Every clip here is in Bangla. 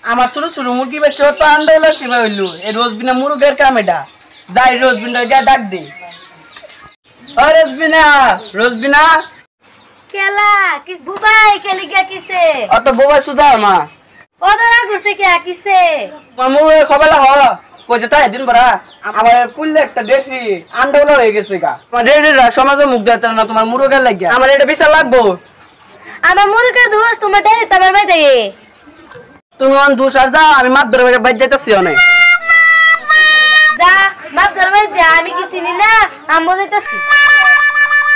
আমার ছোট ছোট মুরগি বাচ্চা তো আন্ডা হলো কিভাবে হইলো এই রোজবিনা মুরগের কাম এটা যাই রোজবিনা গিয়ে ডাক দে ও রোজবিনা রোজবিনা কেলা কিস বুবাই কেলি গিয়া কিসে অত বোবা সুদা মা ওদরা গুছে কে কিসে মামুর খবলা হ কইছে তাই দিন বড়া আমার ফুল একটা দেশি আন্ডা হলো হয়ে গেছে গা তোমার রেডিরা সমাজে মুখ দিতে না তোমার মুরগের লাগিয়া আমার এটা বিশাল লাগবো আমার মুরগের দোষ তোমার ডেরে তোমার ভাই দেই তুমি অন দুস আর যাও আমি মাছ ধরে বাইরে যাইতাছি অনেক যা মাছ ধরবে যা আমি কি চিনি না আমি বলতেছি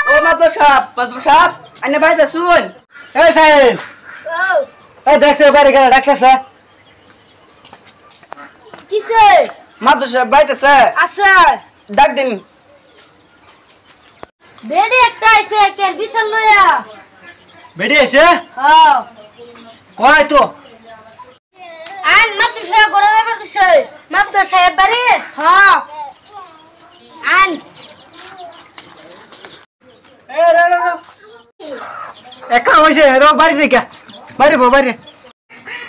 ও মাতব সাপ আইনে বাইরে শুন এই সাহেব ও এই দেখছো বাড়ি গেলে ডাকতেছে কিসে মাতব সাপ বাইতেছে আচ্ছা ডাক দিন বেডি একটা আইছে কেন বিশাল লয়া বেডি এসে হ্যাঁ কয় তো আন মাত্র সাহেব করে দেবে কিসে মাত্র সাহেব বাড়ি হ্যাঁ আন এ রে রে একা হইছে রো বাড়ি যাইকা বাইরে বো বাইরে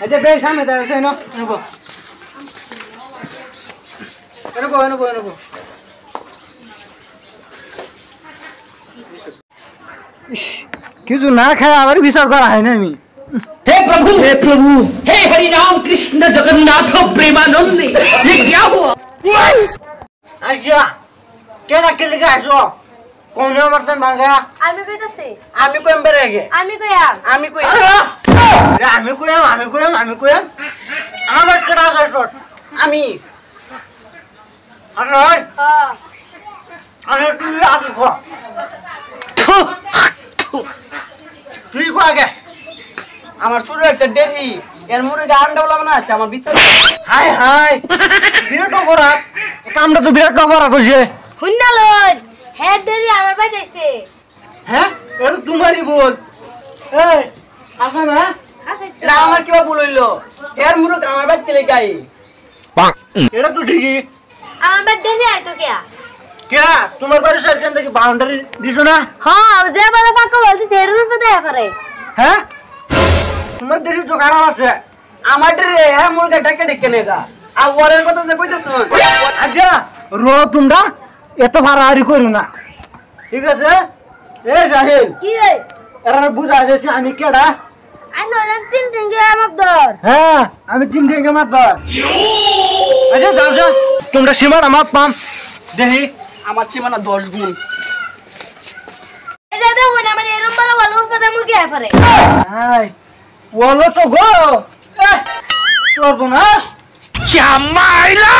এই যে বে সামনে দাও সেই নো নেবো এনেবো কিছু না খায় আবার বিচার করা হয় না আমি हे प्रभु हे हरि राम कृष्ण जगन्नाथ प्रेमानंद ये क्या हुआ আচ্ছা কেনা কে লিখে আসো কোন বর্তন ভাঙা আমি কইতাছি আমি কইম বেরে আগে আমি কইয়া আমি কই আমি কইম আমার কেডা আসো আমি আরে হ্যাঁ আরে তুই আগে কো তুই কো আগে আমার ছোট একটা দেশি এর মুরগি আন্ডা হলো না আছে আমার বিচার হাই বিরাট করা কামটা তো বিরাট করা কইছে হুন্না লই হেড দেরি আমার ভাই যাইছে হ্যাঁ এর তোমারই বল এই আসা না এটা আমার কিবা ভুল হইলো এর মুরগি আমার বাইতে লেগাই এটা তো ঠিকই আমার ভাই দেরি আইতো কিয়া কে তোমার বাড়ির সাইডখান থেকে বাউন্ডারি দিছো না হ্যাঁ যে বলে পাকা বলছি সেটার উপরে দেয়া করে হ্যাঁ তোমার দেরি তো খারাপ আছে আমার রে হ্যাঁ মুরগি ডাকে ডেকে নেগা আর ওরের কথা যে কইতাছ আচ্ছা রো তোমরা এত ভাড়াহাড়ি করো না ঠিক আছে এ জাহিল কি রে এরা বুঝা যাচ্ছে আমি কেডা আই নলাম তিন টিঙ্গে আমার দর হ্যাঁ আমি তিন ঠেঙ্গে মাতবার আচ্ছা যাও তোমরা সীমানা মাপ পাম দেখি আমার সীমানা 10 গুণ এই যে দেখুন আমার এরম বলা বলা উপরে মুরগি আয় পারে হাই বলো তো গো সর্বনাশ चामाइला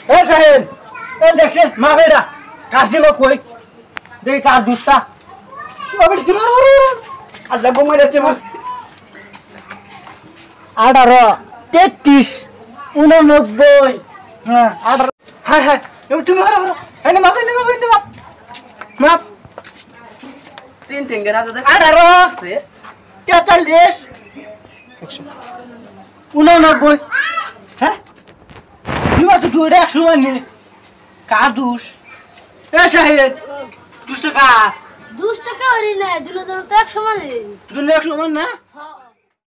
এ সাহেব এ দেখছে মা বেটা কাজ দিব কই দেখি কার দুষ্টা বাবা কি মারো আজ লাগবো মরে যাচ্ছে মা 18 33 89 হ্যাঁ 18 হাই হাই তুমি মারো এনে মাপ মাপ তিন টিঙ্গের হাতে দেখ 18 43 89 হ্যাঁ তুমি তো তুই এটা 100 আনি কার দুষ এ সাহেব দুষ্ট কার দুষ্ট কে হরি না দুজন তো এক সমান তুই 100 মান না হ্যাঁ